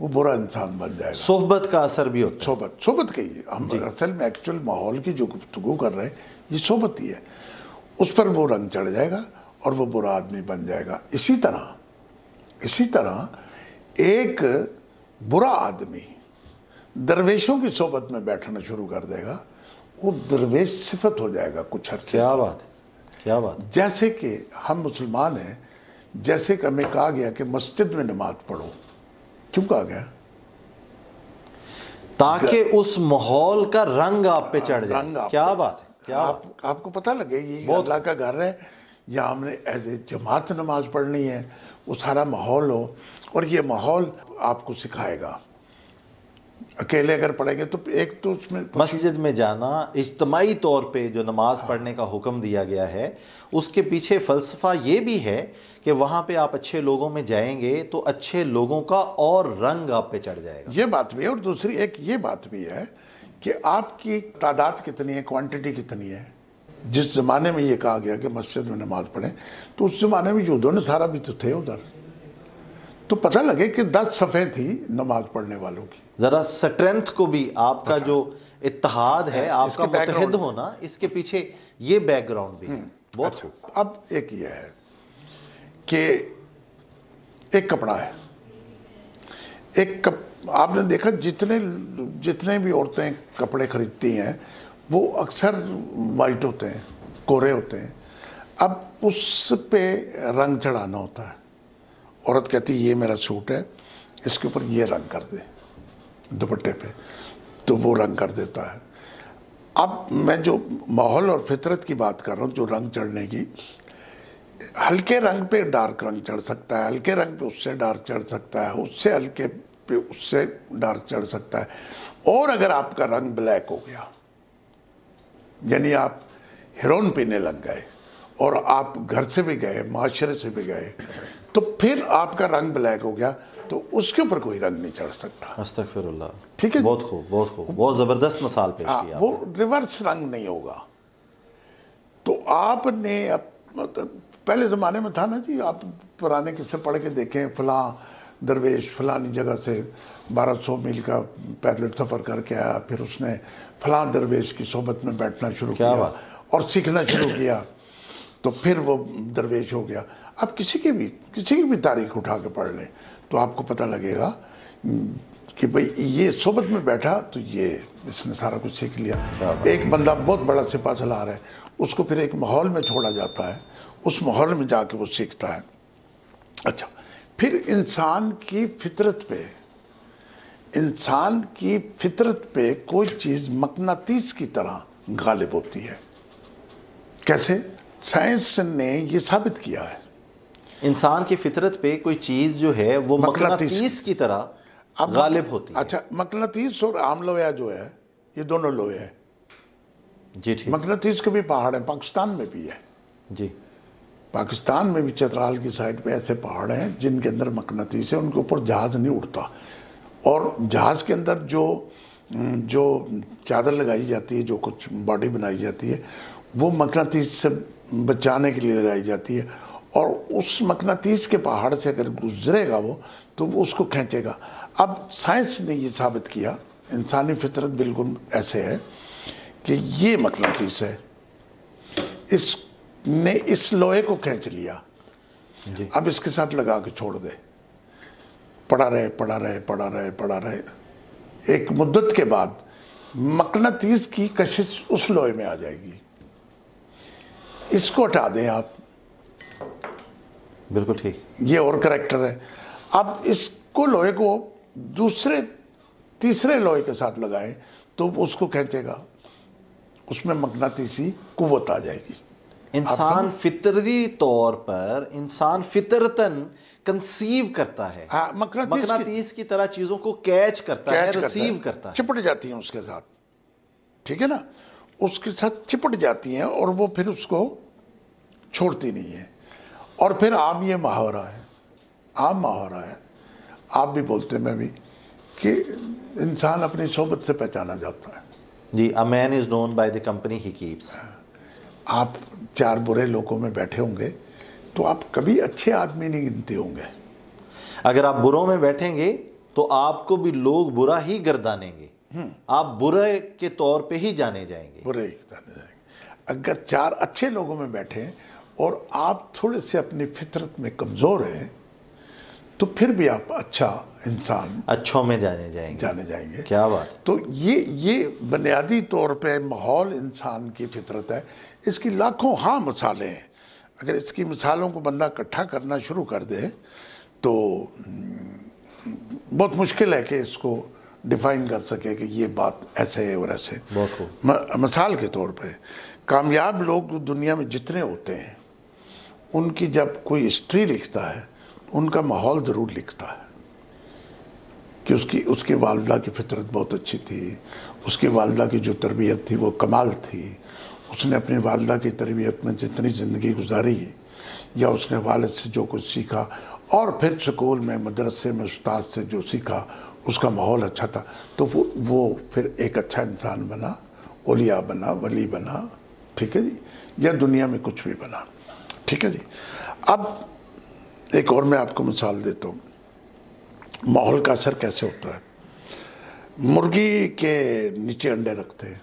وہ برا انسان بن جائے گا. صحبت کا اثر بھی ہوتا ہے. صحبت کہیے ہم اصل میں ایکچوئل ماحول کی جو گفتگو کر رہے ہیں یہ صحبت ہی ہے. اس پر وہ رنگ چڑھ جائے گا اور وہ برا آدمی بن جائے گا. اسی طرح ایک برا آدمی درویشوں کی صحبت میں بیٹھنا شروع کر دے گا, وہ درویش صفت ہو جائے گا کچھ عرصے. کیا بات ہے, کیا بات. جیسے کہ ہم مسلمان ہیں, جیسے کہ ہمیں کہا گیا کہ مسجد میں نماز پڑھو. کیوں کہا گیا؟ تاکہ اس ماحول کا رنگ آپ پہ چڑھ جائے. کیا بات ہے, کیا آپ کو پتہ لگے یہ اللہ کا گھر ہے, یا ہم نے ایز اے جماعت نماز پڑھنی ہے, وہ سارا ماحول ہو, اور یہ ماحول آپ کو سکھائے گا. اکیلے اگر پڑھیں گے تو ایک تو اس میں مسجد میں جانا, اجتماعی طور پہ جو نماز پڑھنے کا حکم دیا گیا ہے, اس کے پیچھے فلسفہ یہ بھی ہے کہ وہاں پہ آپ اچھے لوگوں میں جائیں گے تو اچھے لوگوں کا اور رنگ آپ پہ چڑھ جائے گا. یہ بات بھی ہے, اور دوسری ایک یہ بات بھی ہے کہ آپ کی تعداد کتنی ہے, کوانٹٹی کتنی ہے. جس زمانے میں یہ کہا گیا کہ مسجد میں نماز پڑھیں, تو اس زمانے میں یہودوں نے سارا بھی تو تھے ادھر, تو پتہ لگے کہ 10 صفیں تھی نماز پڑھنے والوں کی. ذرا سٹرینتھ کو بھی, آپ کا جو اتحاد ہے, آپ کا متحد ہونا, اس کے پیچھے یہ بیک گراؤنڈ بھی ہے. بہت اچھا, اب ایک یہ ہے کہ ایک کپڑا ہے, آپ نے دیکھا جتنے بھی عورتیں کپڑے خریدتی ہیں وہ اکثر وائٹ ہوتے ہیں, کورے ہوتے ہیں. اب اس پہ رنگ چڑھانا ہوتا ہے. عورت کہتی یہ میرا سوٹ ہے, اس کے اوپر یہ رنگ کر دے دوپٹے پہ, تو وہ رنگ کر دیتا ہے. اب میں جو ماحول اور فطرت کی بات کر رہا ہوں, جو رنگ چڑھنے کی, ہلکے رنگ پہ ڈارک رنگ چڑھ سکتا ہے, ہلکے رنگ پہ اس سے ڈارک چڑھ سکتا ہے, اس سے ہلکے پہ اس سے ڈارک چڑھ سکتا ہے. اور اگر آپ کا رنگ بلیک ہو گیا, یعنی آپ ہیروئن پینے لگ گئے اور آپ گھر سے بھی گئے, معاشرے سے بھی گئے, تو پھر آپ کا رنگ بلیک ہو گیا, تو اس کے اوپر کوئی رنگ نہیں چڑھ سکتا. استغفر اللہ. ٹھیک ہے, بہت خوب, بہت خوب, بہت زبردست مثال پیش کیا. وہ ریورس رنگ نہیں ہوگا. تو آپ نے پہلے زمانے میں تھا نا جی, آپ پرانے قصے پڑھ کے دیکھیں, فلاں درویش فلانی جگہ سے 1200 میل کا پیدل سفر کر کے آیا, پھر اس نے فلاں درویش کی صحبت میں بیٹھنا شروع کیا اور سیکھنا شروع کیا, تو پھر وہ درویش ہو گیا. آپ کسی کی بھی تاریخ اٹھا کے پڑھ لیں تو آپ کو پتہ لگے گا کہ بھئی یہ صحبت میں بیٹھا تو اس نے سارا کچھ سیکھ لیا. ایک بندہ بہت بڑا سپاہ سالار ہے, اس کو پھر ایک ماحول میں چھوڑا جاتا ہے, اس ماحول میں جا کے وہ سیکھتا ہے. اچھا, پھر انسان کی فطرت پہ کوئی چیز مقناطیس کی طرح غالب ہوتی ہے. کیسے؟ سائنس نے یہ ثابت کیا ہے. انسان کی فطرت پہ کوئی چیز جو ہے وہ مقناطیس کی طرح غالب ہوتی ہے. اچھا, مقناطیس اور عام لوہا جو ہے, یہ دونوں لوہے ہیں. جی ٹھیک. مقناطیس کے بھی پہاڑ ہیں, پاکستان میں بھی ہے. جی, پاکستان میں بھی چترال کی سائڈ پہ ایسے پہاڑ ہیں جن کے اندر مقناطیس ہے, ان کے اوپر جہاز نہیں اڑتا, اور جہاز کے اندر جو چادر لگائی جاتی ہے, جو کچھ باڈی بنائی جاتی ہے, وہ مقناطیس سے بچانے کے لیے لگائی جاتی ہے, اور اس مقناطیس کے پہاڑ سے اگر گزرے گا وہ, تو وہ اس کو کھینچے گا. اب سائنس نے یہ ثابت کیا, انسانی فطرت بالکل ایسے ہے کہ یہ مقناطیس ہے, اس نے اس لوہے کو کھینچ لیا. اب اس کے ساتھ لگا کے چھوڑ دے, پڑا رہے, ایک مدت کے بعد مقناطیس کی کشش اس لوہے میں آ جائے گی. اس کو ہٹا دیں آپ, بالکل ٹھیک, یہ اور کریکٹر ہے. اب اس کو لوہے کو تیسرے لوہے کے ساتھ لگائیں تو اس کو کھینچے گا, اس میں مقناطیسی قوت آ جائے گی. انسان فطری طور پر, انسان فطرتاً کنسیو کرتا ہے, مقناطیس کی طرح چیزوں کو کیچ کرتا ہے, ریسیو کرتا ہے, چپٹ جاتی ہیں اس کے ساتھ. ٹھیک ہے نا, اس کے ساتھ چپٹ جاتی ہیں اور وہ پھر اس کو چھوڑتی نہیں ہے. اور پھر عام یہ محاورہ ہے, آپ بھی بولتے, میں بھی, کہ انسان اپنی صحبت سے پہچانا جاتا ہے. جی, a man is known by the company he keeps. آپ 4 برے لوگوں میں بیٹھے ہوں گے تو آپ کبھی اچھے آدمی نہیں گنتے ہوں گے. اگر آپ بروں میں بیٹھیں گے تو آپ کو بھی لوگ برا ہی گردانیں گے، آپ برے کے طور پہ ہی جانے جائیں گے۔ برے ہی جانے جائیں گے۔ اگر 4 اچھے لوگوں میں بیٹھے اور آپ تھوڑے سے اپنی فطرت میں کمزور ہیں تو پھر بھی آپ اچھا انسان اچھوں میں جانے جائیں گے۔ کیا بات۔ تو یہ بنیادی طور پہ ماحول انسان کی فطرت ہے۔ اس کی لاکھوں مثالیں ہیں، اگر اس کی مثالوں کو بندہ اکٹھا کرنا شروع کر دے تو بہت مشکل ہے کہ اس کو ڈیفائن کر سکے کہ یہ بات ایسے ہے اور ایسے۔ بہت خوب۔ مثال کے طور پہ کامیاب لوگ دنیا میں جتنے ہوتے ہیں ان کی جب کوئی ہسٹری لکھتا ہے ان کا ماحول ضرور لکھتا ہے کہ اس کی والدہ کی فطرت بہت اچھی تھی، اس کی والدہ کی جو تربیت تھی وہ کمال تھی، اس نے اپنی والدہ کی تربیت میں جتنی زندگی گزاری یا اس نے والد سے جو کچھ سیکھا اور پھر سکول میں مدرسے میں استاد سے جو سیکھا اس کا ماحول اچھا تھا، تو وہ پھر ایک اچھا انسان بنا، اولیاء بنا، ولی بنا، ٹھیک ہے جی، یا دنیا میں کچھ بھی بنا، ٹھیک ہے جی۔ اب ایک اور میں آپ کو مثال دیتا ہوں ماحول کا اثر کیسے ہوتا ہے۔ مرغی کے نیچے انڈے رکھتے ہیں،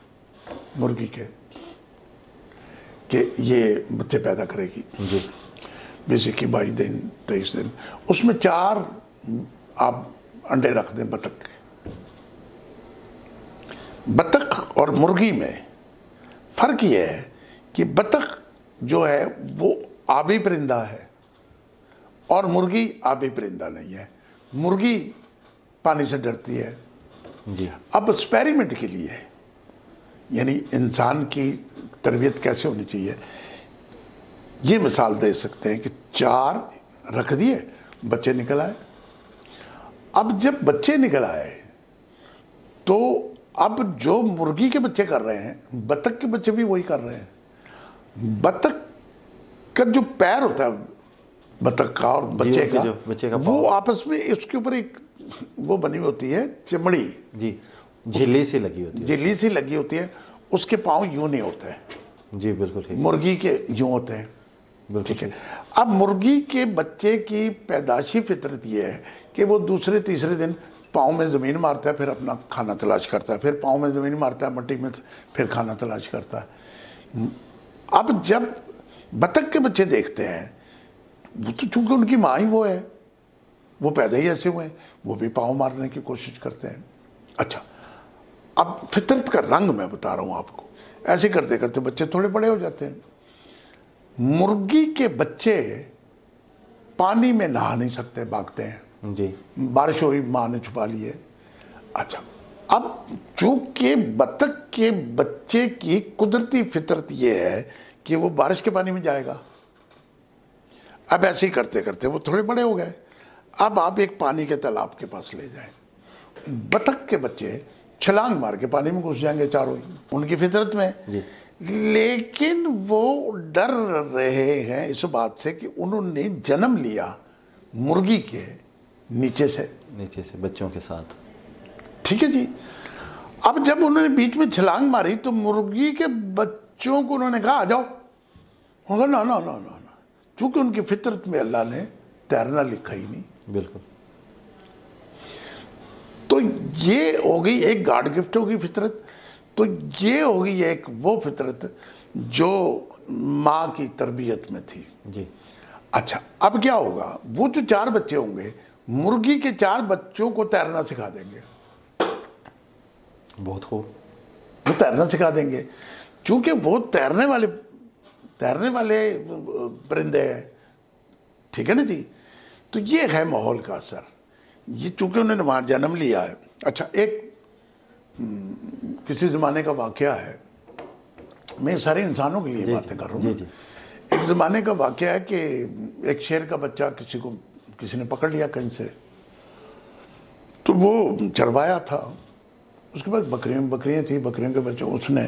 مرغی کے کہ یہ بچے پیدا کرے گی، جی، 22 دن 23 دن، اس میں 4 آپ انڈے رکھ دیں بطخ کے۔ بطخ اور مرغی میں فرق یہ ہے کہ بطخ جو ہے وہ آبی پرندہ ہے اور مرغی آبی پرندہ نہیں ہے، مرغی پانی سے ڈرتی ہے۔ جی۔ اب ایکسپیریمنٹ کے لیے یعنی انسان کی تربیت کیسے ہونی چاہیے یہ مثال دے سکتے ہیں کہ 4 رکھ دیے، بچے نکل آئے۔ اب جب بچے نکل آئے تو اب جو مرغی کے بچے کر رہے ہیں بطخ کے بچے بھی وہی کر رہے ہیں۔ بطخ کا جو پیر ہوتا ہے بطخ کا اور بچے کا وہ آپس میں اس کے اوپر ایک وہ بنی ہوتی ہے چمڑی، جی، جھلی سی لگی ہوتی ہے، جھلی سی لگی ہوتی ہے، اس کے پاؤں یوں نہیں ہوتے ہیں، جی بالکل ٹھیک، مرغی کے یوں ہوتے ہیں، ٹھیک ہے۔ اب مرغی کے بچے کی پیدائشی فطرت یہ ہے کہ وہ دوسرے تیسرے دن پاؤں میں زمین مارتا ہے، پھر اپنا کھانا تلاش کرتا ہے، پھر پاؤں میں زمین مارتا ہے مٹی میں، پھر کھانا تلاش کرتا ہے۔ اب جب بطخ کے بچے دیکھتے ہیں وہ تو چونکہ ان کی ماں ہی وہ ہے، وہ پیدا ہی ایسے ہوئے ہیں، وہ بھی پاؤں مارنے کی کوشش کرتے ہیں۔ اچھا، اب فطرت کا رنگ میں بتا رہا ہوں آپ کو، ایسے کرتے کرتے بچے تھوڑے بڑے ہو جاتے ہیں۔ مرغی کے بچے پانی میں نہا نہیں سکتے، بھاگتے ہیں، جی، بارش ہوئی ماں نے چھپا لیے۔ اچھا، اب چونکہ بطخ کے بچے کی قدرتی فطرت یہ ہے کہ وہ بارش کے پانی میں جائے گا۔ اب ایسے ہی کرتے کرتے وہ تھوڑے بڑے ہو گئے، اب آپ ایک پانی کے تالاب کے پاس لے جائیں، بطخ کے بچے چھلانگ مار کے پانی میں گھس جائیں گے چاروں، ان کی فطرت میں، لیکن وہ ڈر رہے ہیں اس بات سے کہ انہوں نے جنم لیا مرغی کے نیچے سے بچوں کے ساتھ، ٹھیک ہے جی۔ اب جب انہوں نے بیچ میں چھلانگ ماری تو مرغی کے بچوں کو انہوں نے کہا آ جاؤ، انہوں نے کہا نا، چونکہ ان کی فطرت میں اللہ نے تیرنا لکھا ہی نہیں۔ بالکل۔ تو یہ ہو گئی ایک گاڈ گفٹ ہوگی فطرت، تو یہ ہوگی ایک وہ فطرت جو ماں کی تربیت میں تھی۔ جی۔ اچھا، اب کیا ہوگا، وہ جو 4 بچے ہوں گے مرغی کے 4 بچوں کو تیرنا سکھا دیں گے، بہت خوب، وہ تیرنا سکھا دیں گے، چونکہ وہ تیرنے والے پرندے ہیں، ٹھیک ہے نا جی۔ تو یہ ہے ماحول کا اثر، یہ چونکہ انہوں نے وہاں جنم لیا ہے۔ اچھا، ایک کسی زمانے کا واقعہ ہے، میں سارے انسانوں کے لیے باتیں کر رہا ہوں، ایک زمانے کا واقعہ ہے کہ ایک شیر کا بچہ کسی نے پکڑ لیا کہیں سے، تو وہ چروایا تھا، اس کے بعد بکریاں تھیں، بکریوں کے بچے اس نے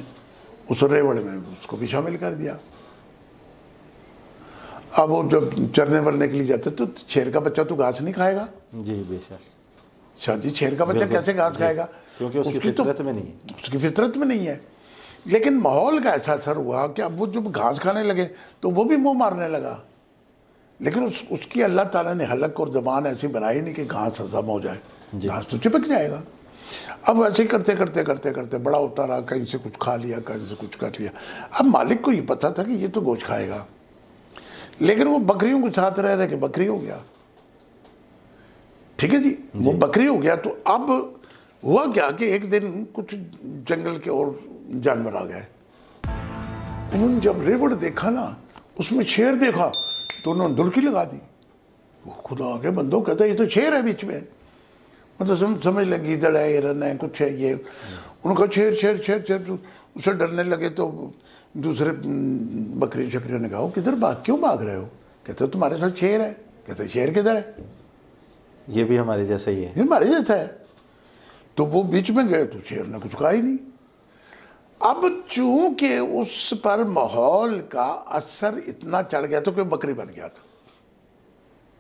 اس ریوڑ میں اس کو بھی شامل کر دیا۔ اب وہ جب چرنے ورنے کے لیے جاتے تو شیر کا بچہ تو گھاس نہیں کھائے گا، جی بے شک، شادی شیر کا بچہ کیسے گھاس کھائے گا، کیونکہ اس کی فطرت میں نہیں ہے، اس کی فطرت میں نہیں ہے۔ لیکن ماحول کا ایسا اثر ہوا کہ اب وہ جب گھاس کھانے لگے تو وہ بھی منہ مارنے لگا، لیکن اس کی اللہ تعالیٰ نے حلق اور زبان ایسی بنائی نہیں کہ گھاس ہضم ہو جائے، گھاس تو چپک جائے گا۔ اب ایسے کرتے کرتے کرتے کرتے بڑا ہوتا رہا، کہیں سے کچھ کھا لیا، کہیں سے کچھ کر لیا۔ اب مالک کو یہ پتا تھا کہ یہ تو گوشت کھائے گا، لیکن وہ بکریوں کے ساتھ رہ رہے کہ بکری ہو گیا، ٹھیک ہے جی، وہ بکری ہو گیا۔ تو اب ہوا کیا کہ ایک دن کچھ جنگل کے اور جانور آ گئے، انہوں نے جب ریوڑ دیکھا نا، اس میں شیر دیکھا تو انہوں نے دلکی لگا دی۔ وہ خدا آگے بندوں کہتا ہے یہ تو شیر ہے بیچ میں، مطلب سمجھ لیں گیدڑ ہے، ہرن ہے، کچھ ہے یہ۔ انہوں نے کہا شیر شیر شیر شیر، اسے ڈرنے لگے۔ تو دوسرے بکری شکریوں نے کہا کدھر کیوں بھاگ رہے ہو؟ کہتے تمہارے ساتھ شیر ہے۔ کہتے شیر کدھر ہے؟ یہ بھی ہمارے جیسا ہی ہے، یہ ہمارے جیسا ہے۔ تو وہ بیچ میں گئے تو شیر نے کچھ کہا ہی نہیں۔ اب چونکہ اس پر ماحول کا اثر اتنا چڑھ گیا تو کہ بکری بن گیا تھا،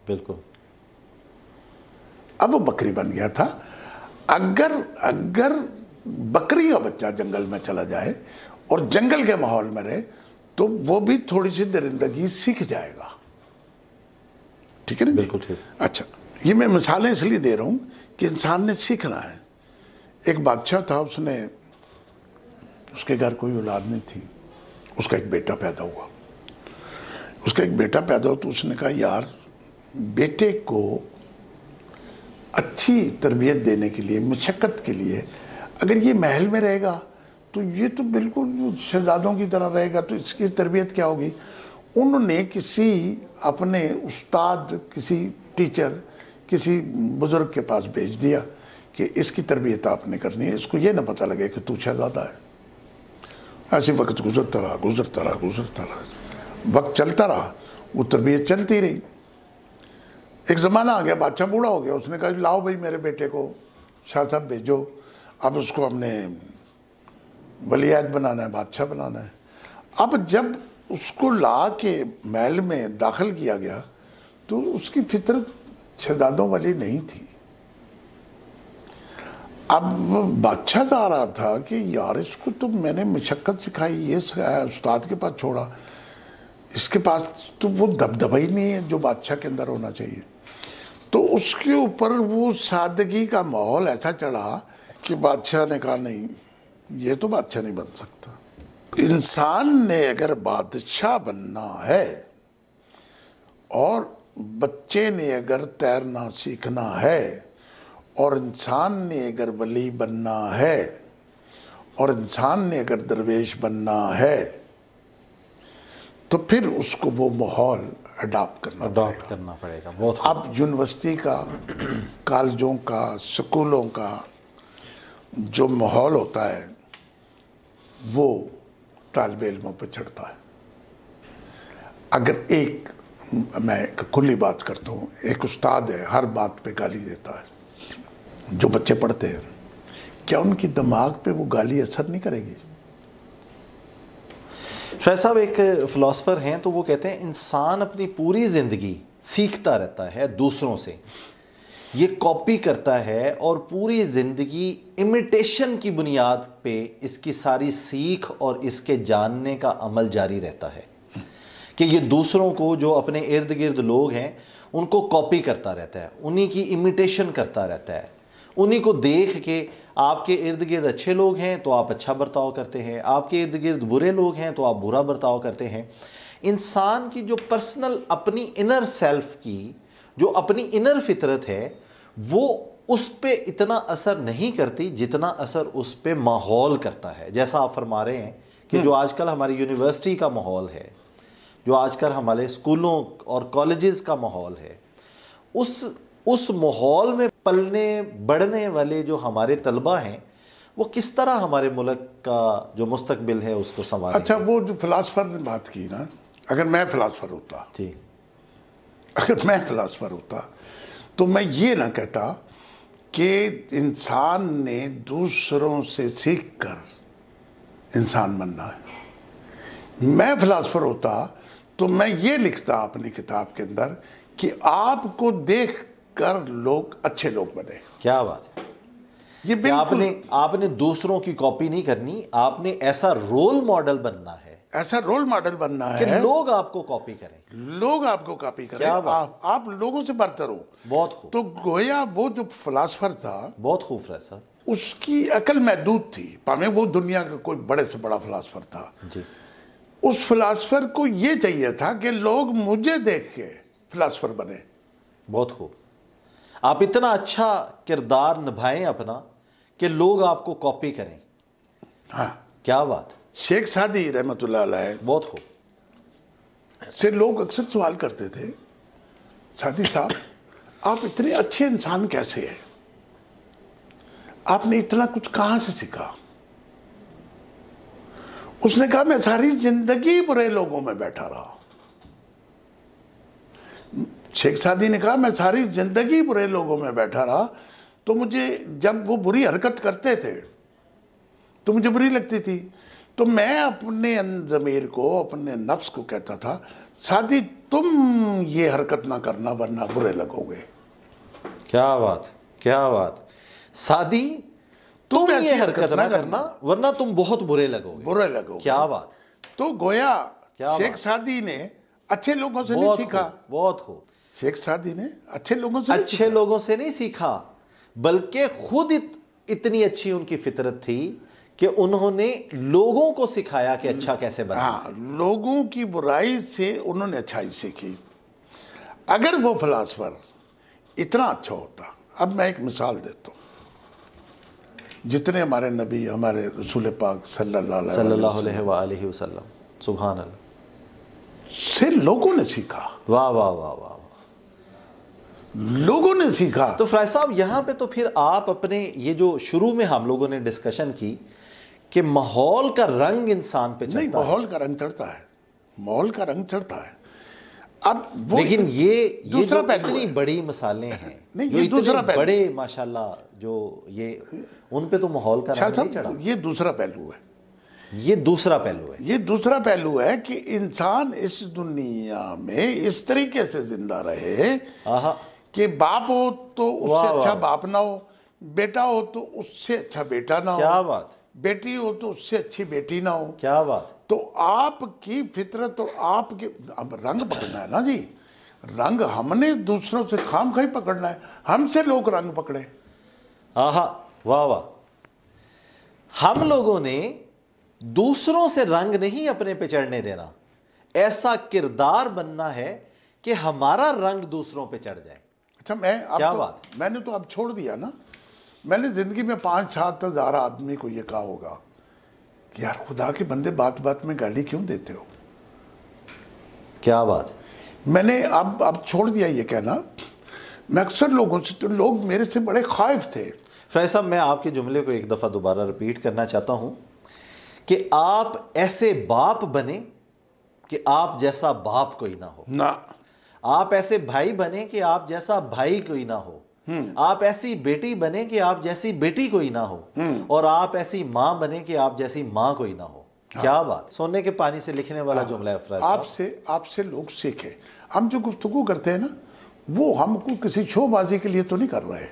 بالکل۔ اب وہ بکری بن گیا تھا۔ اگر بکری کا بچہ جنگل میں چلا جائے اور جنگل کے ماحول میں رہے تو وہ بھی تھوڑی سی درندگی سیکھ جائے گا، ٹھیک ہے نا؟ بالکل ٹھیک۔ اچھا، یہ میں مثالیں اس لیے دے رہا ہوں کہ انسان نے سیکھنا ہے۔ ایک بادشاہ تھا، اس کے گھر کوئی اولاد نہیں تھی، اس کا ایک بیٹا پیدا ہوا۔ تو اس نے کہا یار بیٹے کو اچھی تربیت دینے کے لیے، مشقت کے لیے، اگر یہ محل میں رہے گا تو یہ تو بالکل شہزادوں کی طرح رہے گا، تو اس کی تربیت کیا ہوگی؟ انہوں نے کسی اپنے استاد، کسی ٹیچر، کسی بزرگ کے پاس بھیج دیا کہ اس کی تربیت آپ نے کرنی ہے، اس کو یہ نہ پتہ لگے کہ تو شہزادہ ہے۔ ایسے وقت گزرتا رہا، وقت چلتا رہا، وہ تربیت چلتی رہی۔ ایک زمانہ آ گیا، بادشاہ بوڑھا ہو گیا، اس نے کہا لاؤ بھائی میرے بیٹے کو شاہ صاحب بھیجو، اب اس کو ہم نے ولی عہد بنانا ہے، بادشاہ بنانا ہے۔ اب جب اس کو لا کے محل میں داخل کیا گیا تو اس کی فطرت شہزادوں والی نہیں تھی۔ اب بادشاہ چاہ رہا تھا کہ یار اس کو تو میں نے مشقت سکھائی، یہ سکھایا، استاد کے پاس چھوڑا، اس کے پاس تو وہ دبدبہ ہی نہیں ہے جو بادشاہ کے اندر ہونا چاہیے۔ تو اس کے اوپر وہ سادگی کا ماحول ایسا چڑھا کہ بادشاہ نے کہا نہیں، یہ تو بادشاہ نہیں بن سکتا۔ انسان نے اگر بادشاہ بننا ہے اور بچے نے اگر تیرنا سیکھنا ہے اور انسان نے اگر ولی بننا ہے اور انسان نے اگر درویش بننا ہے تو پھر اس کو وہ ماحول اڈاپٹ کرنا پڑے گا۔ بہت اب یونیورسٹی کا، کالجوں کا، سکولوں کا جو ماحول ہوتا ہے وہ طالب علموں پہ چڑھتا ہے۔ اگر میں ایک کھلی بات کرتا ہوں، ایک استاد ہے، ہر بات پہ گالی دیتا ہے، جو بچے پڑھتے ہیں کیا ان کی دماغ پہ وہ گالی اثر نہیں کرے گی؟ شاہ صاحب ایک فلاسفر ہیں تو وہ کہتے ہیں انسان اپنی پوری زندگی سیکھتا رہتا ہے دوسروں سے، یہ کاپی کرتا ہے اور پوری زندگی امیٹیشن کی بنیاد پہ اس کی ساری سیکھ اور اس کے جاننے کا عمل جاری رہتا ہے کہ یہ دوسروں کو، جو اپنے ارد گرد لوگ ہیں، ان کو کاپی کرتا رہتا ہے، انہی کی امیٹیشن کرتا رہتا ہے، انہی کو دیکھ کے آپ کے ارد گرد اچھے لوگ ہیں تو آپ اچھا برتاؤ کرتے ہیں، آپ کے ارد گرد برے لوگ ہیں تو آپ برا برتاؤ کرتے ہیں۔ انسان کی جو پرسنل اپنی انر سیلف کی جو اپنی انر فطرت ہے وہ اس پہ اتنا اثر نہیں کرتی جتنا اثر اس پہ ماحول کرتا ہے۔ جیسا آپ فرما رہے ہیں کہ جو آج کل ہماری یونیورسٹی کا ماحول ہے، جو آج کل ہمارے اسکولوں اور کالجز کا ماحول ہے، اس ماحول میں پلنے بڑھنے والے جو ہمارے طلبہ ہیں وہ کس طرح ہمارے ملک کا جو مستقبل ہے اس کو سنبھالیں گے؟ اچھا، وہ جو فلاسفر نے بات کی نا، اگر میں فلاسفر ہوتا تو میں یہ نہ کہتا کہ انسان نے دوسروں سے سیکھ کر انسان بننا ہے۔ میں فلاسفر ہوتا تو میں یہ لکھتا اپنی کتاب کے اندر کہ آپ کو دیکھ کر لوگ اچھے لوگ بنے۔ کیا بات ہے! یہ بالکل آپ نے دوسروں کی کاپی نہیں کرنی، آپ نے ایسا رول ماڈل بننا ہے ایسا رول ماڈل بننا کہ ہے لوگ آپ کو کاپی کریں. لوگ آپ کو کاپی کریں, آپ لوگوں سے برتر ہو. بہت خوب, تو گویا وہ جو فلاسفر تھا بہت خوب فریض صاحب. اس کی عقل محدود تھی, پامیں وہ دنیا کا کوئی بڑے سے بڑا فلاسفر تھا. جی, اس فلاسفر کو یہ چاہیے تھا کہ لوگ مجھے دیکھ کے فلاسفر بنے. بہت خوب. آپ اتنا اچھا کردار نبھائیں اپنا کہ لوگ آپ کو کاپی کریں. ہاں, کیا بات. شیخ سعدی رحمۃ اللہ علیہ بہت خوب. سے لوگ اکثر سوال کرتے تھے, سعدی صاحب آپ اتنے اچھے انسان کیسے ہیں, آپ نے اتنا کچھ کہاں سے سیکھا؟ اس نے کہا میں ساری زندگی برے لوگوں میں بیٹھا رہا. شیخ سعدی نے کہا میں ساری زندگی برے لوگوں میں بیٹھا رہا, تو مجھے جب وہ بری حرکت کرتے تھے تو مجھے بری لگتی تھی, تو میں اپنے ضمیر کو, اپنے نفس کو کہتا تھا سعدی تم یہ حرکت نہ کرنا ورنہ برے لگو گے. کیا بات, کیا بات. سعدی تم یہ حرکت نہ کرنا ورنہ تم بہت برے لگو گے. برے لگو گے. کیا بات. تو گویا شیخ سعدی نے اچھے لوگوں سے نہیں سیکھا. بہت خوب. شیخ سعدی نے اچھے لوگوں سے نہیں سیکھا, بلکہ خود اتنی اچھی ان کی فطرت تھی کہ انہوں نے لوگوں کو سکھایا کہ اچھا کیسے بنا. ہاں, لوگوں کی برائی سے انہوں نے اچھائی سیکھی. اگر وہ فلاسفر اتنا اچھا ہوتا, اب میں ایک مثال دیتا ہوں, جتنے ہمارے نبی, ہمارے رسول پاک صلی اللہ علیہ وآلہ وسلم, سبحان اللہ, سے لوگوں نے سیکھا. واہ واہ واہ واہ, لوگوں نے سیکھا. تو فراز صاحب یہاں پہ تو پھر آپ اپنے یہ جو شروع میں ہم لوگوں نے ڈسکشن کی کہ ماحول کا رنگ انسان پہ چڑھتا ہے. نہیں, ماحول کا رنگ چڑھتا ہے, ماحول کا رنگ چڑھتا ہے. اب وہ لیکن یہ دوسرا اتنی بڑی مثالیں ہیں, نہیں, جو یہ دوسرا اتنے پہلو بڑے ماشاءاللہ, جو یہ ان پہ تو ماحول کا رنگ نہیں چڑھا. یہ دوسرا پہلو ہے. یہ دوسرا پہلو ہے. یہ دوسرا پہلو ہے کہ انسان اس دنیا میں اس طریقے سے زندہ رہے کہ باپ ہو تو اس سے اچھا باپ نہ ہو, بیٹا ہو تو اس سے اچھا بیٹا نہ ہو, کیا بات, بیٹی ہو تو اس سے اچھی بیٹی نہ ہو. کیا بات. تو آپ کی فطرت اور آپ کے اب رنگ پکڑنا ہے نا جی, رنگ ہم نے دوسروں سے خام خواہ پکڑنا ہے, ہم سے لوگ رنگ پکڑے. واہ واہ. ہم لوگوں نے دوسروں سے رنگ نہیں اپنے پہ چڑھنے دینا, ایسا کردار بننا ہے کہ ہمارا رنگ دوسروں پہ چڑھ جائے. اچھا, میں نے تو اب چھوڑ دیا نا. میں نے زندگی میں 5-7 ہزار آدمی کو یہ کہا ہوگا کہ یار خدا کے بندے بات بات میں گالی کیوں دیتے ہو. کیا بات. میں نے اب چھوڑ دیا یہ کہنا. میں اکثر لوگوں سے, تو لوگ میرے سے بڑے خائف تھے. فریض صاحب میں آپ کے جملے کو ایک دفعہ دوبارہ ریپیٹ کرنا چاہتا ہوں کہ آپ ایسے باپ بنے کہ آپ جیسا باپ کوئی نہ ہو. نہ, آپ ایسے بھائی بنے کہ آپ جیسا بھائی کوئی نہ ہو. آپ ایسی بیٹی بنے کہ آپ جیسی بیٹی کوئی نہ ہو. اور آپ ایسی ماں بنے کہ آپ جیسی ماں کوئی نہ ہو. کیا بات. سونے کے پانی سے لکھنے والا جملہ ہے فریض صاحب. آپ سے لوگ سیکھیں. ہم جو گفتگو کرتے ہیں نا, وہ ہم کو کسی شو بازی کے لیے تو نہیں کر رہے.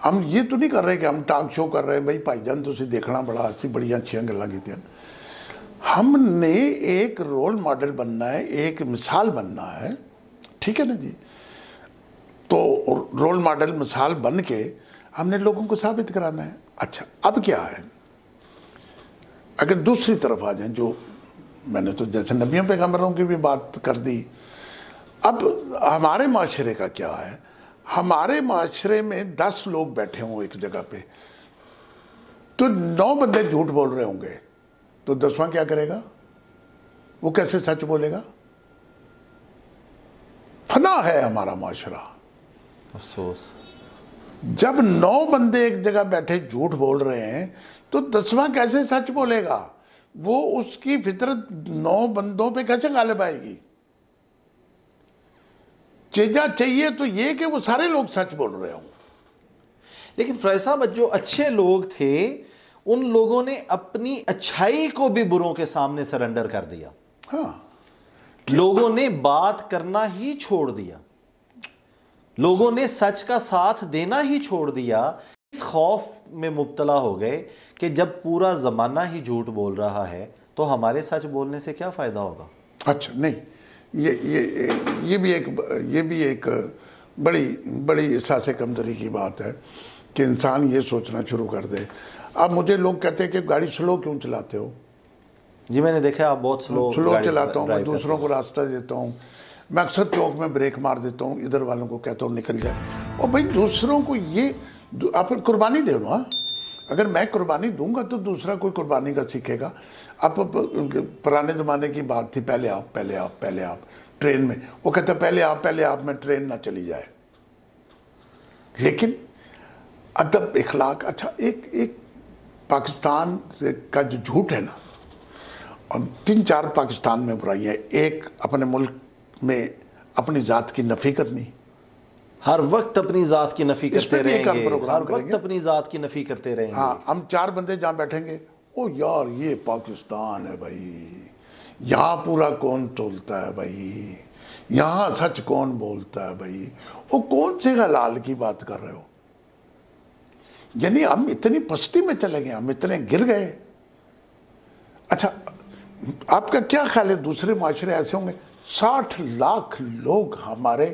ہم یہ تو نہیں کر رہے کہ ہم ٹاک شو کر رہے ہیں, بھائی جان تو دیکھنا بڑا اچھی بڑی اچھیاں گلاں کیتیاں. ہم نے ایک رول ماڈل بننا ہے, ایک مثال بننا ہے, ٹھیک ہے نا جی. تو رول ماڈل مثال بن کے ہم نے لوگوں کو ثابت کرانا ہے. اچھا, اب کیا ہے, اگر دوسری طرف آ جائیں, جو میں نے تو جیسے نبیوں پیغمبروں کی بھی بات کر دی, اب ہمارے معاشرے کا کیا ہے. ہمارے معاشرے میں 10 لوگ بیٹھے ہوں ایک جگہ پہ, تو 9 بندے جھوٹ بول رہے ہوں گے, تو 10واں کیا کرے گا؟ وہ کیسے سچ بولے گا؟ فنا ہے ہمارا معاشرہ. افسوس. جب 9 بندے ایک جگہ بیٹھے جھوٹ بول رہے ہیں تو 10واں کیسے سچ بولے گا؟ وہ اس کی فطرت 9 بندوں پہ کیسے غالب آئے گی؟ چاہیے تو یہ کہ وہ سارے لوگ سچ بول رہے ہوں. لیکن فریض صاحب جو اچھے لوگ تھے ان لوگوں نے اپنی اچھائی کو بھی بروں کے سامنے سرنڈر کر دیا. ہاں, لوگوں نے بات کرنا ہی چھوڑ دیا, لوگوں نے سچ کا ساتھ دینا ہی چھوڑ دیا. اس خوف میں مبتلا ہو گئے کہ جب پورا زمانہ ہی جھوٹ بول رہا ہے تو ہمارے سچ بولنے سے کیا فائدہ ہوگا؟ اچھا نہیں، یہ بھی ایک بڑی احساس کمتری کی بات ہے کہ انسان یہ سوچنا شروع کر دے. اب مجھے لوگ کہتے ہیں کہ گاڑی سلو کیوں چلاتے ہو؟ جی میں نے دیکھا آپ بہت سلو چلاتا ہوں، میں دوسروں کو راستہ دیتا ہوں، میں اکثر چوک میں بریک مار دیتا ہوں، ادھر والوں کو کہتا ہوں نکل جائے. اور بھائی دوسروں کو یہ آپ قربانی دے نا، اگر میں قربانی دوں گا تو دوسرا کوئی قربانی کا سیکھے گا. اب پرانے زمانے کی بات تھی، پہلے آپ ٹرین میں، وہ کہتا پہلے آپ میں ٹرین نہ چلی جائے. لیکن ادب اخلاق، اچھا ایک پاکستان کا جو جھوٹ ہے نا، اور 3-4 پاکستان میں برائیاں، ایک اپنے ملک میں اپنی ذات کی نفی کرنی، ہر وقت اپنی ذات کی نفی کرتے رہیں گے، ہر وقت اپنی ذات کی نفی کرتے رہیں گے. ہاں، ہم 4 بندے جہاں بیٹھیں گے، او یار یہ پاکستان ہے بھائی، یہاں پورا کون تولتا ہے بھائی، یہاں سچ کون بولتا ہے بھائی، وہ کون سے حلال کی بات کر رہے ہو؟ یعنی ہم اتنی پستی میں چلے گئے، ہم اتنے گر گئے. اچھا آپ کا کیا خیال ہے دوسرے معاشرے ایسے ہوں گے؟ 60 لاکھ لوگ ہمارے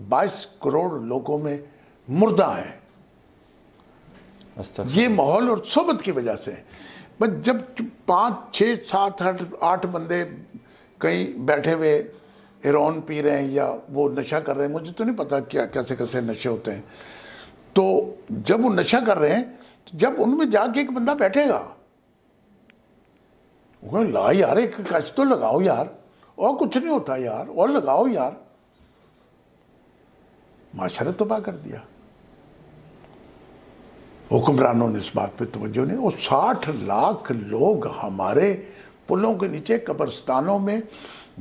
22 کروڑ لوگوں میں مردہ ہیں. یہ ماحول اور صحبت کی وجہ سے. بس جب 5 6 7 8 بندے کہیں بیٹھے ہوئے ہیروئن پی رہے ہیں یا وہ نشہ کر رہے ہیں، مجھے تو نہیں پتا کیا کیسے نشے ہوتے ہیں، تو جب وہ نشہ کر رہے ہیں، جب ان میں جا کے ایک بندہ بیٹھے گا، وہ لا یار ایک کچھ تو لگاؤ یار، اور کچھ نہیں ہوتا یار، اور لگاؤ یار، معاشرت تباہ کر دیا. حکمرانوں نے اس بات پہ توجہ نہیں. وہ 60 لاکھ لوگ ہمارے پلوں کے نیچے قبرستانوں میں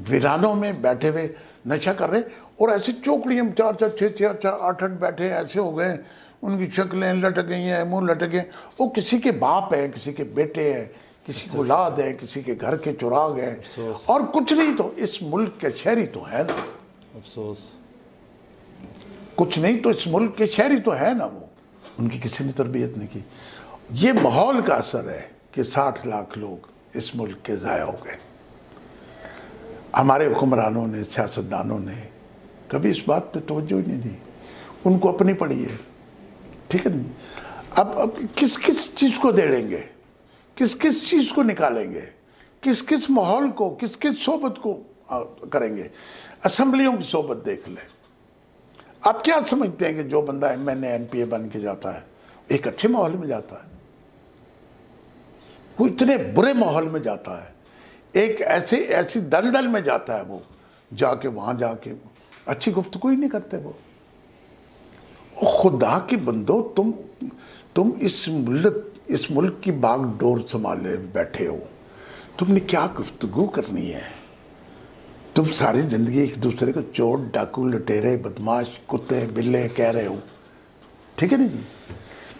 ویرانوں میں بیٹھے ہوئے نشہ کر رہے، اور ایسی چوکڑیاں 4 6 8 بیٹھے ایسے ہو گئے، ان کی شکلیں لٹک گئی ہیں، منہ لٹک گئے. وہ کسی کے باپ ہیں، کسی کے بیٹے ہیں، کسی کی اولاد ہے، کسی کے گھر کے چراغ ہیں، اور کچھ نہیں تو اس ملک کے شہری تو ہے نا. افسوس، کچھ نہیں تو اس ملک کے شہری تو ہے نا، وہ ان کی کسی نے تربیت نہیں کی. یہ ماحول کا اثر ہے کہ 60 لاکھ لوگ اس ملک کے ضائع ہو گئے. ہمارے حکمرانوں نے، سیاستدانوں نے کبھی اس بات پہ توجہ ہی نہیں دی، ان کو اپنی پڑی ہے. ٹھیک ہے نا؟ اب کس چیز کو دیڑیں گے، کس چیز کو نکالیں گے، کس ماحول کو، کس صحبت کو کریں گے. اسمبلیوں کی صحبت دیکھ لیں. آپ کیا سمجھتے ہیں کہ جو بندہ MNA MPA بن کے جاتا ہے ایک اچھے ماحول میں جاتا ہے؟ وہ اتنے برے ماحول میں جاتا ہے، ایک ایسی دلدل میں جاتا ہے، وہ جا کے وہاں جا کے اچھی گفتگو ہی نہیں کرتے. وہ خدا کی بندو، تم اس ملک کی باغ ڈور سنبھالے بیٹھے ہو، تم نے کیا گفتگو کرنی ہے؟ تم ساری زندگی ایک دوسرے کو چور، ڈاکو، لٹیرے، بدماش، کتے، بلے کہہ رہے ہو. ٹھیک ہے نا جی؟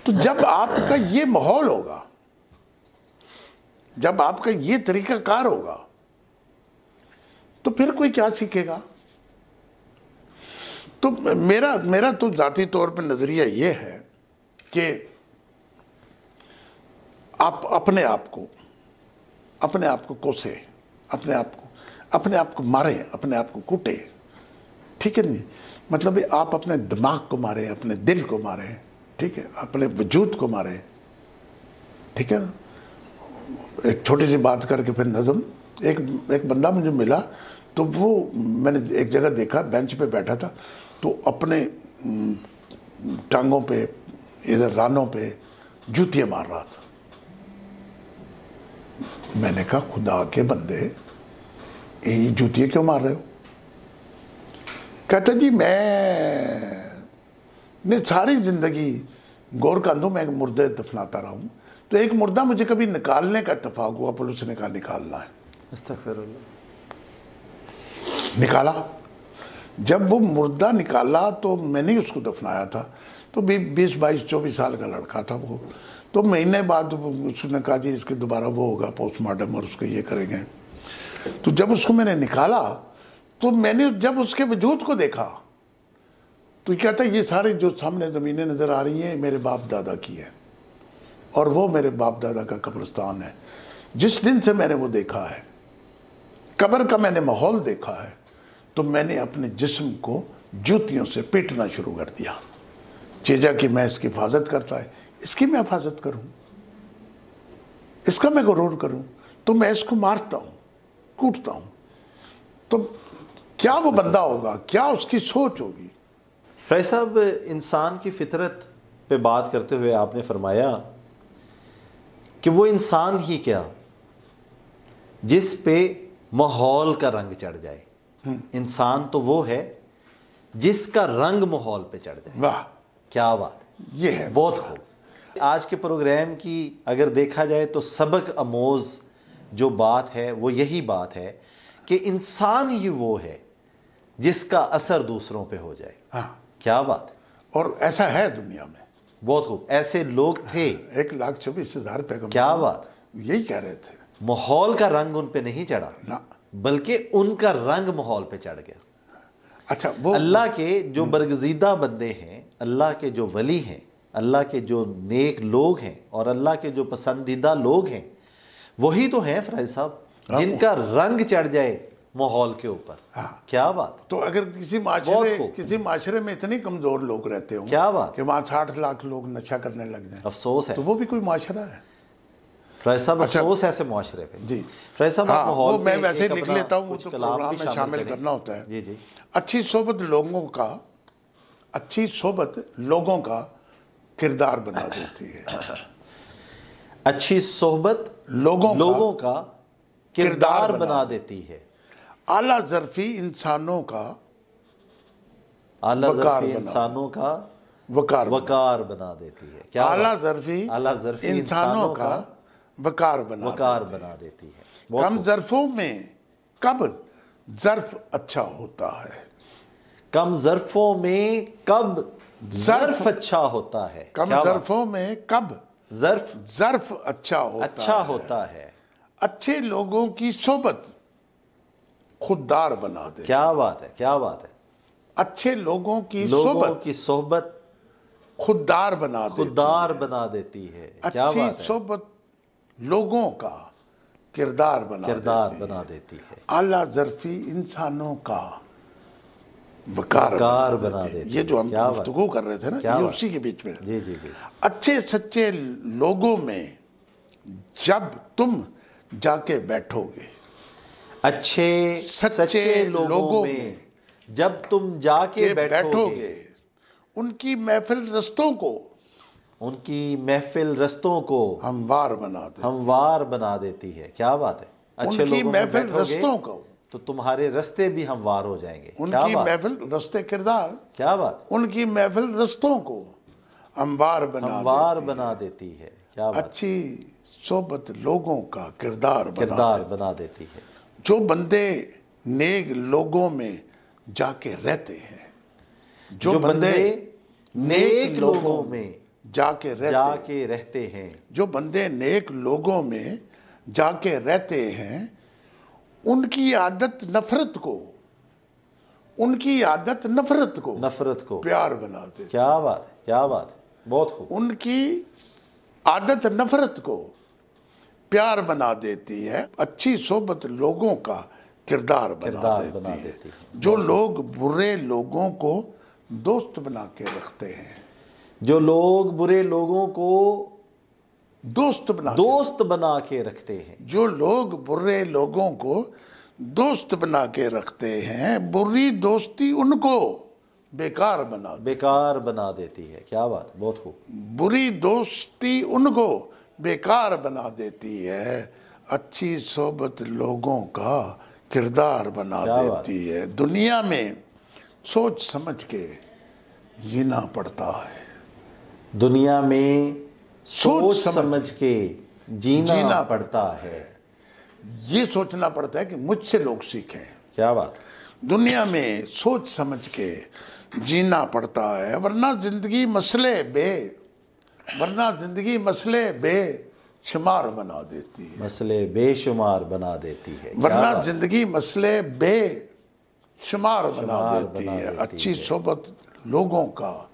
تو جب آپ کا یہ ماحول ہوگا، جب آپ کا یہ طریقہ کار ہوگا، تو پھر کوئی کیا سیکھے گا؟ تو میرا تو ذاتی طور پہ نظریہ یہ ہے کہ آپ اپنے آپ کو کوسے، اپنے آپ کو مارے، اپنے آپ کو کوٹے. ٹھیک ہے نہیں؟ مطلب آپ اپنے دماغ کو مارے، اپنے دل کو مارے، ٹھیک ہے، اپنے وجود کو مارے. ٹھیک ہے نا؟ ایک چھوٹی سی بات کر کے پھر نظم. ایک بندہ مجھے ملا، تو وہ میں نے ایک جگہ دیکھا، بینچ پہ بیٹھا تھا، تو اپنے ٹانگوں پہ، ادھر رانوں پہ جوتیاں مار رہا تھا. میں نے کہا خدا کے بندے، یہ جوتیاں کیوں مار رہے ہو؟ کہتا جی میں ساری زندگی گور کاندھوں میں ایک مردے دفناتا رہا ہوں، تو ایک مردہ مجھے کبھی نکالنے کا اتفاق ہوا، پولیس نے کہا نکالنا ہے. استغفر اللہ. نکالا. جب وہ مردہ نکالا تو میں نے اس کو دفنایا تھا، تو 20 22 24 سال کا لڑکا تھا وہ. تو مہینے بعد اس نے کہا جی اس کے دوبارہ وہ ہوگا پوسٹ مارٹم، اور اس کو یہ کریں گے. تو جب اس کو میں نے نکالا، تو میں نے جب اس کے وجود کو دیکھا، تو یہ کہتا ہے یہ سارے جو سامنے زمینیں نظر آ رہی ہیں میرے باپ دادا کی ہیں، اور وہ میرے باپ دادا کا قبرستان ہے. جس دن سے میں نے وہ دیکھا ہے، قبر کا میں نے ماحول دیکھا ہے، تو میں نے اپنے جسم کو جوتیوں سے پیٹنا شروع کر دیا۔ چیزا کہ میں اس کی حفاظت کرتا ہے، اس کی میں حفاظت کروں، اس کا میں غرور کروں، تو میں اس کو مارتا ہوں، کوٹتا ہوں، تو کیا وہ بندہ ہوگا، کیا اس کی سوچ ہوگی؟ فیض صاحب، انسان کی فطرت پہ بات کرتے ہوئے آپ نے فرمایا کہ وہ انسان ہی کیا جس پہ ماحول کا رنگ چڑھ جائے۔ انسان تو وہ ہے جس کا رنگ ماحول پہ چڑھ جائے۔ واہ، کیا بات ہے، یہ ہے بہت خوب۔ آج کے پروگرام کی اگر دیکھا جائے تو سبق آموز جو بات ہے وہ یہی بات ہے کہ انسان ہی وہ ہے جس کا اثر دوسروں پہ ہو جائے۔ ہاں، کیا بات ہے، اور ایسا ہے دنیا میں۔ بہت خوب، ایسے لوگ تھے۔ 1,24,000 پیغمبر کیا بات، یہی کہہ رہے تھے۔ ماحول کا رنگ ان پہ نہیں چڑھا، نہ، بلکہ ان کا رنگ ماحول پہ چڑھ گیا۔ اچھا، وہ اللہ کے جو برگزیدہ بندے ہیں، اللہ کے جو ولی ہیں، اللہ کے جو نیک لوگ ہیں اور اللہ کے جو پسندیدہ لوگ ہیں، وہی تو ہیں فیض صاحب جن کا رنگ چڑھ جائے ماحول کے اوپر۔ کیا بات، تو اگر کسی معاشرے میں اتنے کمزور لوگ رہتے ہوں کیا بات، کہ وہاں 60 لاکھ لوگ نشہ کرنے لگ جائیں، افسوس ہے تو وہ بھی کوئی معاشرہ ہے؟ فیض صاحب، افسوس ایسے معاشرے پہ۔ جی، فیض صاحب، آپ ماحول وہ میں پہ ویسے ایک لکھ اپنا لیتا ہوں، کچھ تو کلام پروگرام بھی میں شامل کریں۔ کرنا ہوتا ہے۔ جی جی، اچھی صحبت لوگوں کا کردار بنا دیتی ہے۔ اچھی صحبت لوگوں کا کردار بنا دیتی ہے۔ اعلیٰ ظرفی انسانوں کا اعلیٰ ظرفی انسانوں کا وقار بنا دیتی ہے۔ کیا اعلیٰ ظرفی انسانوں کا وقار بنا دیتی ہے۔ کم ظرفوں میں کب ظرف اچھا ہوتا ہے، کم ظرفوں میں کب ظرف اچھا ہوتا ہے۔ کم ظرفوں میں کب ظرف اچھا ہوتا ہے۔ اچھے لوگوں کی صحبت خوددار بنا دے۔ کیا بات ہے، کیا بات ہے، اچھے لوگوں کی صحبت خوددار بنا دیتی ہے۔ اچھی صحبت لوگوں کا کردار بنا دیتی ہے۔ اعلیٰ ظرفی انسانوں کا وقار بنا دیتی ہے۔ یہ جو ہم گفتگو کر رہے تھے نا، یہ اسی کے بیچ میں۔ جی جی جی، اچھے سچے لوگوں میں جب تم جا کے بیٹھو گے، اچھے سچے لوگوں میں جب تم جا کے بیٹھو گے، ان کی محفل رستوں کو ہموار بنا دیتی ہے۔ کیا بات ہے، اچھے ان کی لوگوں میں محفل بیٹھو رستوں گے کو، تو تمہارے رستے بھی ہموار ہو جائیں گے۔ ان کی محفل رستے کردار، کیا بات، ان کی محفل رستوں کو ہموار بنا دیتی ہے۔ کیا بات، اچھی صحبت لوگوں کا کردار بنا دیتی ہے۔ جو بندے نیک لوگوں میں جا کے رہتے ہیں، جو بندے نیک لوگوں میں جا کے رہتے ہیں، جو بندے نیک لوگوں میں جا کے رہتے ہیں، ان کی عادت نفرت کو پیار بنا دیتی ہے۔ کیا بات ہے، کیا بات ہے، بہت خوب۔ ان کی عادت نفرت کو پیار بنا دیتی ہے۔ اچھی صحبت لوگوں کا کردار بنا دیتی ہے۔ جو لوگ برے لوگوں کو دوست بنا کے رکھتے ہیں، جو لوگ برے لوگوں کو دوست بنا کے رکھتے ہیں، جو لوگ برے لوگوں کو دوست بنا کے رکھتے ہیں، بری دوستی ان کو بیکار بنا دیتی ہے۔ کیا بات، بہت خوب۔ بری دوستی ان کو بیکار بنا دیتی ہے۔ اچھی صحبت لوگوں کا کردار بنا دیتی ہے۔ دنیا میں سوچ سمجھ کے جینا پڑتا ہے، دنیا میں سوچ سمجھ کے جینا پڑتا ہے۔ یہ سوچنا پڑتا ہے کہ مجھ سے لوگ سیکھیں۔ کیا بات، دنیا میں سوچ سمجھ کے جینا پڑتا ہے، ورنہ زندگی مسئلے بے شمار بنا دیتی ہے۔ مسئلے بے شمار بنا دیتی ہے۔ ورنہ زندگی مسئلے بے شمار بنا دیتی ہے۔ اچھی صحبت لوگوں کا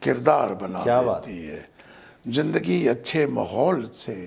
کردار بنا دیتی ہے۔ زندگی اچھے ماحول سے